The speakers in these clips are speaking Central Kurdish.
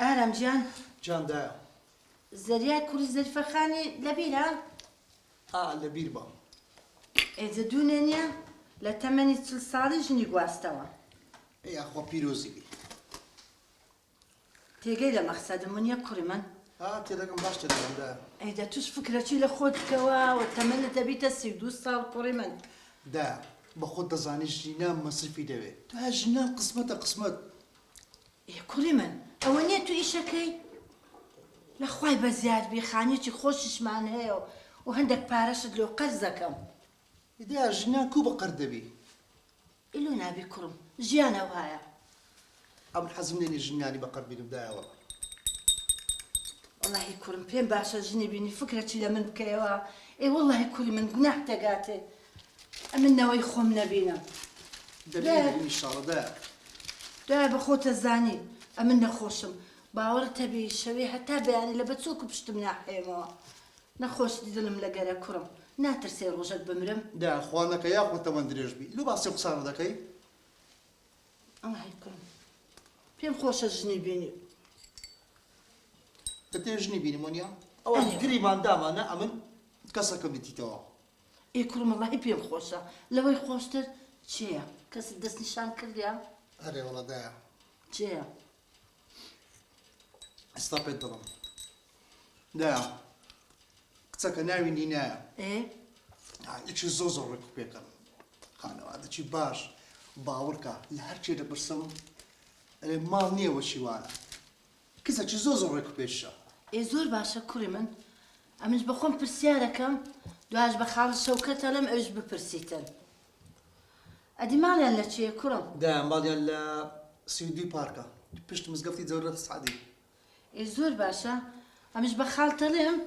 ئارام گیان جان دایە زەریای کوڕی زەریفەخانی لەبیرە؟ لەبیر بە ئێجە دوونێنە لە تەمەنی 40 ساڵی ژنی گواستەوە. یاخوا پیرۆزی بی تێگەی لە مەقسەدم وانییە کوڕی من؟ تێدەکەم باش تێدەکەم دایە. ئەیدا توش فکرەچی لە خۆت بکەوە و تەمەنت دەبیتە 32 ساڵ کوڕی من. دایە بە خۆت دەزانی ژینە مەسرفی دەوێت. تو هە ژنە قسمەتە قسمەت. کوڕی من ئەوە نییە تو ئیشەکەی؟ لە خوای بە زیاد بێ خانێکی خۆشیشمان هەیە و هەندێک پارەشت لێو قەرز دەکەم. دایە ژنە کوو بە قەر دەبی. ئیلو نابی کوڕم ژیانە وایە. ئەم حەزم لێنی ژنانی بە قەر بینم دایەوە. والله کوڕم پێم باشە ژنی بینی فکرەچی لە من بکەیەوە. والله کوڕی من گوناح دەگاتێ ئەمن نەوەی خۆم نەبینم. دەبێت ئینشاڵڵا دایە. دایە بە خۆتە زانی ئەمن نەخۆشم. باوەڕت هەبی شەوێ هەتا بەیانی لە بەچۆک و پشتم ناحێمەوە. نەخۆش دڵم لەگەرە کوڕم ناترسێ ڕۆژەت بمرم. دایە خوا نەکە یاخوا تەوەن درێژ بی. لۆ باسی قسانە دەکەی؟ والله کوڕم پێم خۆشە ژنی بینی. دەتێ ژنی بینی وانیا؟ ئەوە گریمان دامانە ئەمن کەسەکەم دیتیتەوە. کوڕم وەڵاهی پێم خۆشە. لەوەی خۆشتر چییە؟ کەست دەست نیشان کردیا؟ ئەرێ وەڵا دایە. چییە؟ ئێستا پێت دڵم. دایە کچەکە ناوی نینایە. یەکی زۆر ڕێک و پێکەم. خانەوادەکی باش باوەڕکە لە هەرچێ دەپرسم ئەرێ ماڵ نییە وەشیوانە. کەسێکی زۆر ڕێک و پێشە. زۆر باشە کوڕی من. ئەمش بە خۆم پرسیارەکەم دوایش بە خاڵ شەوکەتە لەم ئەوش بپرسیتن. ئەدی ماڵیان لە چیە کوڕم؟ دایە ماڵیان لە سیودی پارکە پشت مزگەفتی جەورەت سعدی. زۆر باشە ئەمش بە خاڵتەڵێم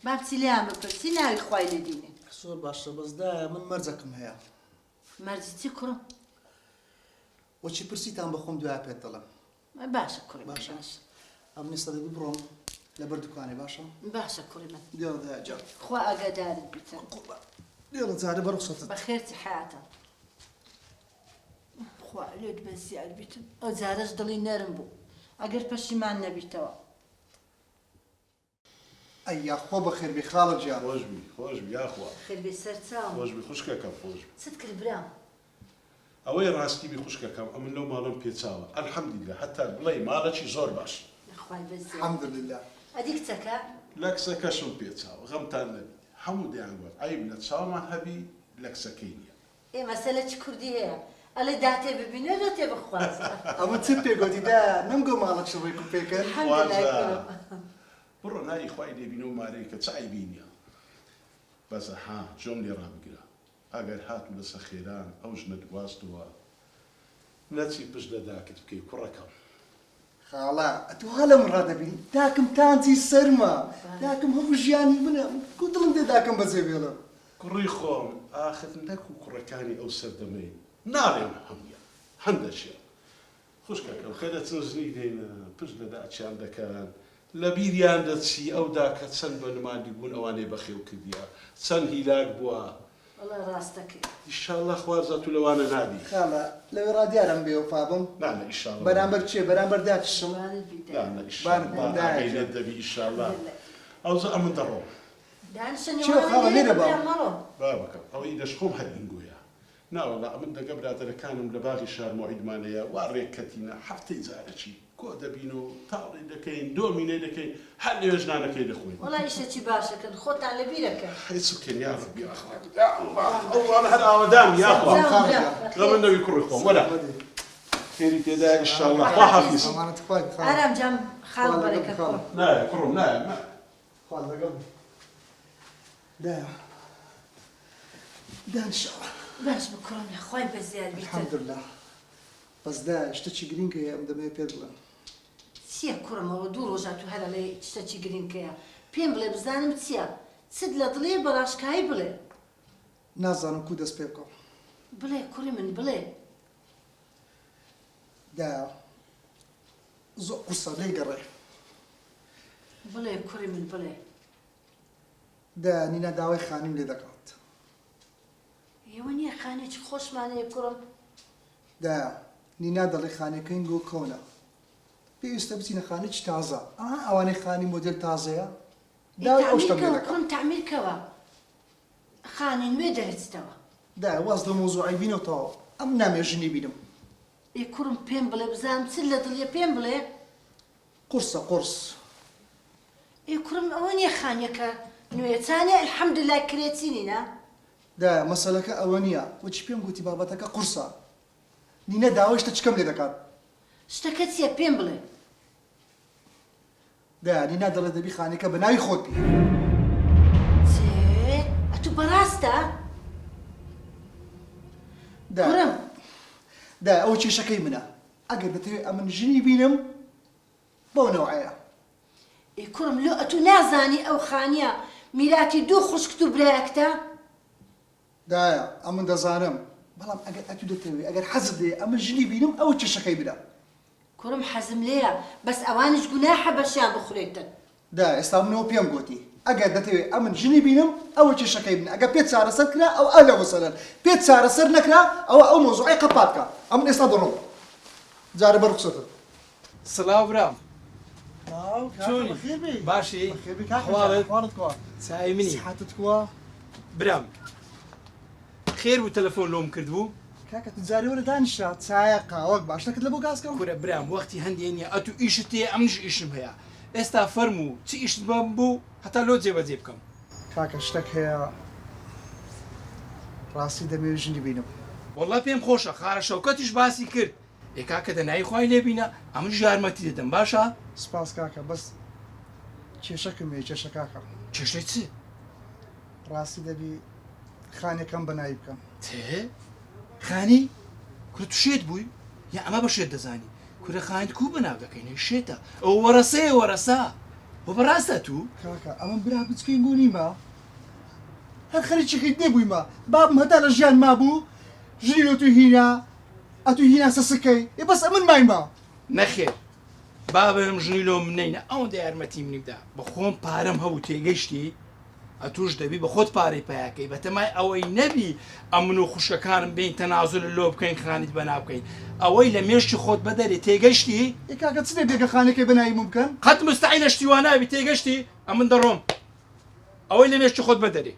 با بچی لیان بپرسی ناوی خوای لێدینێ. زۆر باشە بەس دایە من مەرجەکەم هەیە. مەرجی چی کوڕم؟ وەچی پرسیتان بە خۆم دوای پێت دەڵێم. باشە کوڕی باشە. ئەم نیستە دەبی بڕۆم لەبەر دوکانێ باشە؟ باشە کوڕی من. دیێڵە دایە جار. خوا ئاگادارت بیتە. دیێڵە جارە بەڕخسەتت. بەخێرتی حیاتە. خوا لێت بەزیار بیتن. ئەو جارەش دڵی نەرم بوو. ئەگەر پەشیمان نەبیتەوە. ئەیا خۆ بەخێر بی خاڵە گیان. خۆش بی یاخوا. خێر بێ سەرچاوم. خۆش بی خوشکەکەم خۆش بی. چت کرد برام؟ ئەوەی ڕاستی بی خوشکەکەم ئەمن لەو ماڵم پێچاوە. ئەلحەمدولیلا هەتا بڵێ ماڵێکی زۆر باش. خوای بەزیار. الحەمدولیلا. ئەدی کچەکە؟ لە کچەکەشم پێچاوە غەمتان نەبی. هەموو دەیان گوت عیب لە چاومان هەبی لە کچەکەی نییە. مەسەلە چ کوردی هەیە؟ ئەڵێ داتێ ببینە دۆ تێ بخوازە. ئەمە چ پێگوتی دایە نەمگۆ ماڵەت ڕێک و پێکەن. بڕۆ نایی خوای لێبینە و مارەی کە چ عیبی نییە. بەسە ها جۆم لێ ڕابگرە. ئەگەر هاتوو لەسە خێران ئەو ژنە دواستووە نەچی پشت لە داکت بکەی کوڕەکەم. خاڵە ئەتو هەڵە من ڕادەبین داکەم تانچی سەرمە داکەم هەموو ژیانی منە کو دڵم دێ داکەم بەجێ بێڵم. کوڕی خۆم ئاخر نەکو کوڕەکانی ئەو سەردەمەی ناڵێم هەموویە هەندەشیە. خوشکەکەم خێرە چەند ژنی دێنە پشت لە داچیان دەکەن لە بیریان دەچی ئەودا کە چەند بە نمادی بوون ئەوانەی بەخێو کردیە چەند هیلاک بووە. والله ڕاستەکەی. ئیشاڵڵا خوازە تو لەوانە نابی. خاڵە لەوێ ڕادیارم بێ وەفابم. نانە ئیشاڵڵا. بەرامبەر چێ بەرامبەر داچشم. نانە ئیشاڵڵا عینێت دەبی ئیشاڵڵا. ئەوزە ئەمن دەڕۆ. چێ خاڵە لێرە بە. با بکەم ئەوەی دەشخۆم هەرئینگویە. ناوەڵا ئەمن دەگە برادەرەکانم لە باغی شارمۆعیدمانەیە وا ڕێککەتینە هەفتەی جارەچی کۆ دەبین و تاڵی دەکەین دۆمینێ دەکەین هەر لێ ژنانەکەی دەخۆین. وڵای ئیشەکی باشەکەن خۆتان لە بیرەکە. هیچ سوکەن یا ڕەبی ئاخوا. ئەوڵا هەر ئاوەدام یاخوا. غەمە نەوی کوڕی خۆم وەلا. خێری تێدا ئیشاڵڵا خوا حافیز. ئارام جام خاڵ بەرەکە کوڕم. نایە کوڕم نایە. خاڵ لەگەڵ دایە دا ئینشاڵڵا. باش بکڕم لە خوای بەزیار بیتن. الحەمدولیلا. بەس دایە شتێکی گرنگەیە ئەم دەمەوێت پێت بڵێم. چییە کوڕمەوە دوو ڕۆژات و هەرە لێ شتێکی گرنگەیە پێم بڵێ بزانم چییە؟ چت لە دڵێ بەڕاشکایی بڵێ. نازانم کو دەست پێ بکەم. بڵێ کوڕی من بڵێ. دایە زۆر قورسە لێی گەڕێ. بڵێ کوڕی من بڵێ. دایە نینە داوای خانیم لێ دەکات. ئێوە نییە خانێکی خۆشمانەیە کوڕم. دایە نینا دەڵێ خانەکەین گۆ کۆنە. پێویستە بچینە خانێکی تازە ئەوانەی خانی مۆدل تازەیە داوای ئەو شتەم لێ تعمیرکەوە دەکەم کوڕم تعمیرکەوە خانی نوێ دەرەچتەوە دا واز لە مۆزوعی بینەوەتەوە ئەم نامێژنی بینم ئێ کوڕم پێم بڵێ بزانم چ لە دڵیە پێم بڵێ قورسە قورس ئێ کوڕم ئەوە نییە خانیەکە نوێچانێ الحەمدلله کرێچینینە دا مەسەلەکە ئەوە نییە وەچی پێم گوتی بابەتەکە قورسە نینە داوای شتە چکەم لێ دەکات شتەکە چییە پێم بڵێ دا نینا دەڵێ دەبی خانەکە بە ناوی خۆت بی چێ ئەتو بەڕاستە دا کوڕم دا ئەو کێشەکەی منە ئەگەر دەتەوێت ئەمن ژنی بینم بەو نەوعەیە ئێ کوڕم لۆ ئەتو نازانی ئەو خانیە میراتی دوو خوشکت و برایەکتە دایە ئەمن دەزانم بەڵام ئەگەر ئەتو دەتەوێت ئەگەر حەزت دێ ئەمن ژنی بینم ئەو کێشەکەی بدە کوڕم حەزم لێیە بەس ئەوانش گوناحە بەشیان بخورێتن دا ئێستا منەوە پێم گوتی ئەگەر دەتەوێت ئەمن ژنی بینم ئەوە کێشەکەی بن ئەگەر پێت چارەسەر کرا ئەو ئەلە وەسەلەن پێت چارەسەر نەکرا ئەوە ئەو مۆزوعی قەپاتکە ئەمن ئێستا دەڕۆم جارە بەرخسەتت سلااو برام چۆنی باشی حواڵت چای منی حاتت کووە برام خێر بوو تەلەفۆن لۆم کردبوو کاکە تو جارێ وەرە دانیشا چایە قاوەک باشەکەت لە بۆ گازکەم کورە برام وەختی هەندێ نیە ئەتو ئیشت تێ ئەمش ئیشم هەیە ئێستا فەرموو چی ئیشت بەم بوو هەتا لۆ جێبەجێ بکەم کاکە شتێک هەیە ڕاستی دەمەوێت ژنی بینم وەڵا پێم خۆشە خارە شەوکەتیش باسی کرد ئێکاکە دەنایی خوای لێبینە ئەمش یارمەتی دەدەم باشە سپاس کاکە بەس کێشەکەم هەیە کێشە کاکە کێشەی چ ڕاستی دەبی خانەکەم بەناوی بکەم تێ خانی کورە تو شێت بووی یا ئەمە بە شێت دەزانی کورە خاند کوو بەناو دەکەینە شێتە ئەو وەرەسەیە وەرەسا بۆ بەڕاستە تو کاکە ئەمە برا بچکەی بوونیمە هەر خەریکیەکەی نێبوویمە بابم هەتا لە ژیان مابوو ژینۆ تو هینا ئەتو هینا سەسەکەی ێ بەس ئەمن مایمە نەخێر بابم ژنی لۆ منینە ئەوەندە یارمەتی منی بدا بە خۆم پارەم هەبوو تێگەشتی ئەتوش دەبی بە خۆت پارەی پیاکەی بەتەمای ئەوەی نەبی ئەمن و خوشەکانم بین تەنازل لۆ بکەین خانیت بەناو بکەین ئەوەی لە مێشتی خۆت بەدەری تێگەشتی ێ کاکە چ دێگە خانەکەی بەناوی بکەن قەت مستعینە شتیوان نابی تێگەشتی ئەمن دەڕۆم ئەوەی لە مێشتی خۆت بەدەری